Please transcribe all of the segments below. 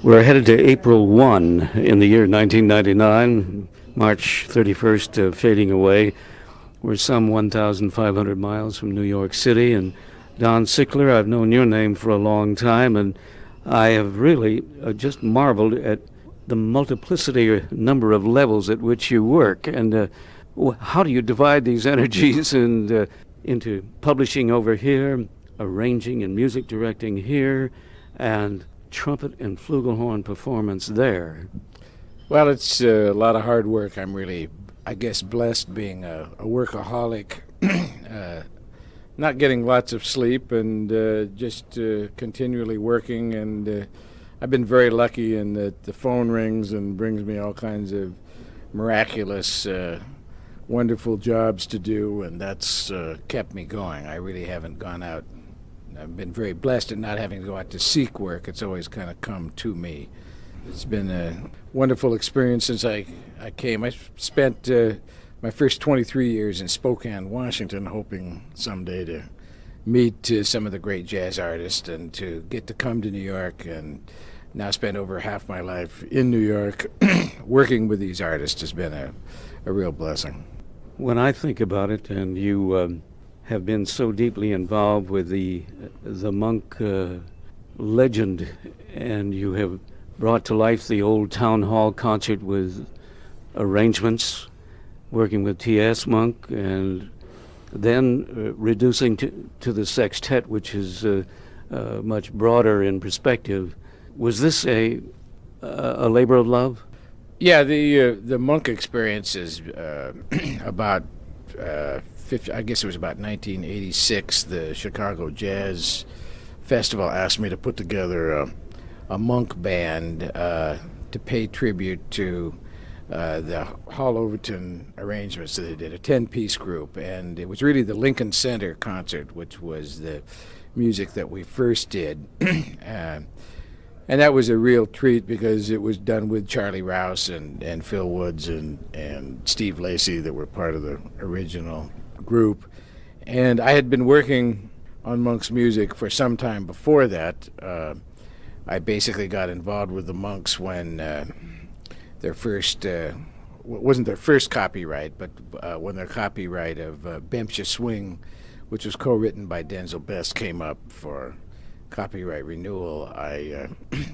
We're headed to April 1 in the year 1999, March 31st fading away. We're some 1,500 miles from New York City, and Don Sickler, I've known your name for a long time, and I have really just marveled at the multiplicity or number of levels at which you work. And how do you divide these energies into publishing over here, arranging and music directing here, and trumpet and flugelhorn performance there? Well, it's a lot of hard work. I'm really, I guess, blessed being a workaholic, not getting lots of sleep, and just continually working. And I've been very lucky in that the phone rings and brings me all kinds of miraculous, wonderful jobs to do, and that's kept me going. I really haven't gone out. I've been very blessed in not having to go out to seek work. It's always kind of come to me. It's been a wonderful experience since I came. I spent my first 23 years in Spokane, Washington, hoping someday to meet some of the great jazz artists and to get to come to New York, and now spend over half my life in New York working with these artists has been a real blessing. When I think about it, and you have been so deeply involved with the Monk legend, and you have brought to life the old town hall concert with arrangements, working with T.S. Monk, and then reducing to the sextet, which is much broader in perspective. Was this a labor of love? Yeah, the Monk experience is about 50, I guess it was about 1986. The Chicago Jazz Festival asked me to put together a Monk band to pay tribute to the Hall Overton arrangements that they did, a 10-piece group. And it was really the Lincoln Center concert, which was the music that we first did. And that was a real treat because it was done with Charlie Rouse and Phil Woods and Steve Lacy that were part of the original group. And I had been working on Monk's music for some time before that. I basically got involved with the Monks when their first, wasn't their first copyright, but when their copyright of Bempsha Swing, which was co-written by Denzel Best, came up for copyright renewal. I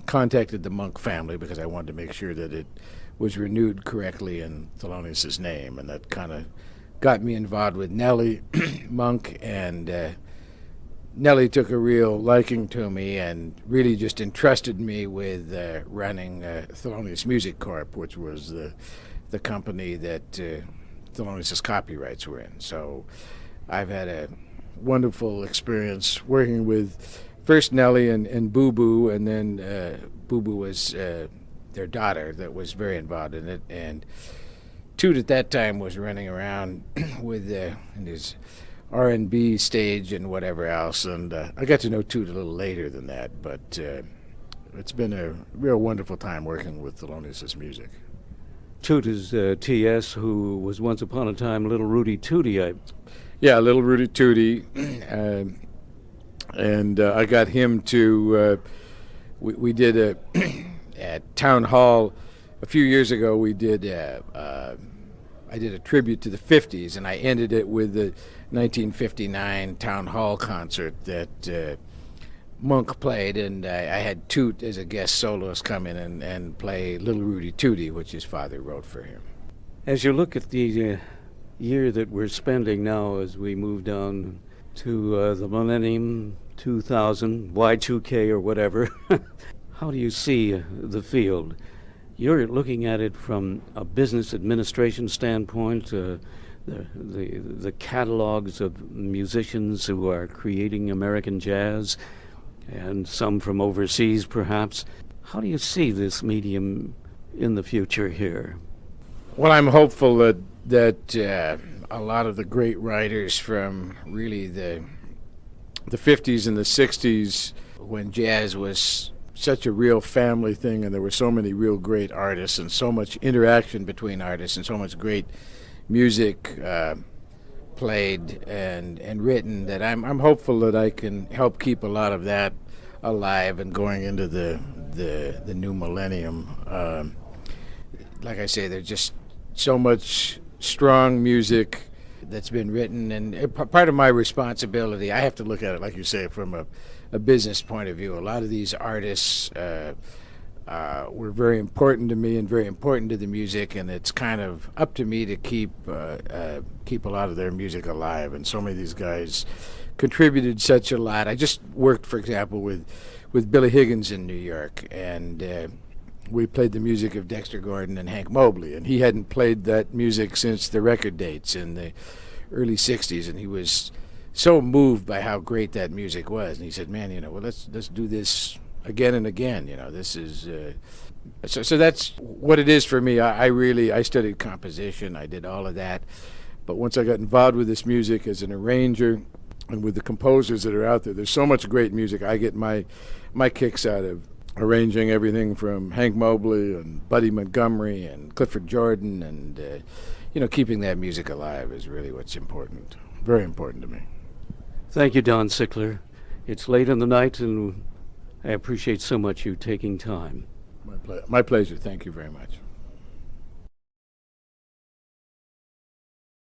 contacted the Monk family because I wanted to make sure that it was renewed correctly in Thelonius's name, and that kind of got me involved with Nellie Monk, and Nellie took a real liking to me and really just entrusted me with running Thelonious Music Corp., which was the company that Thelonius's copyrights were in. So I've had a wonderful experience working with first Nellie and Boo Boo, and then Boo Boo was their daughter that was very involved in it. And Toot at that time was running around with in his R&B stage and whatever else. And I got to know Toot a little later than that, but it's been a real wonderful time working with Thelonious' music. Toot is T.S., who was once upon a time Little Rudy Tootie. Yeah, Little Rudy Tootie. And I got him to, we did at Town Hall a few years ago. We did, I did a tribute to the 50s, and I ended it with the 1959 Town Hall concert that Monk played, and I had Toot as a guest soloist come in and play Little Rudy Tootie, which his father wrote for him. As you look at the year that we're spending now as we move down to the millennium, 2000, Y2K or whatever, how do you see the field? You're looking at it from a business administration standpoint, the catalogs of musicians who are creating American jazz, and some from overseas perhaps. How do you see this medium in the future here? Well, I'm hopeful that a lot of the great writers from really the 50s and the 60s, when jazz was such a real family thing and there were so many real great artists and so much interaction between artists and so much great music played and written, that I'm hopeful that I can help keep a lot of that alive and going into the the new millennium. Like I say, there's just so much strong music that's been written, and part of my responsibility, I have to look at it, like you say, from a business point of view. A lot of these artists were very important to me and very important to the music, and it's kind of up to me to keep a lot of their music alive. And so many of these guys contributed such a lot. I just worked, for example, with Billy Higgins in New York, and we played the music of Dexter Gordon and Hank Mobley, and he hadn't played that music since the record dates in the early 60s, and he was so moved by how great that music was. And he said, man, well, let's do this again and again. This is so that's what it is for me. I studied composition. I did all of that. But once I got involved with this music as an arranger and with the composers that are out there, there's so much great music. I get my kicks out of arranging everything from Hank Mobley and Buddy Montgomery and Clifford Jordan, and keeping that music alive is really what's important, very important to me. Thank you, Don Sickler. It's late in the night, and I appreciate so much you taking time. My pleasure. Thank you very much.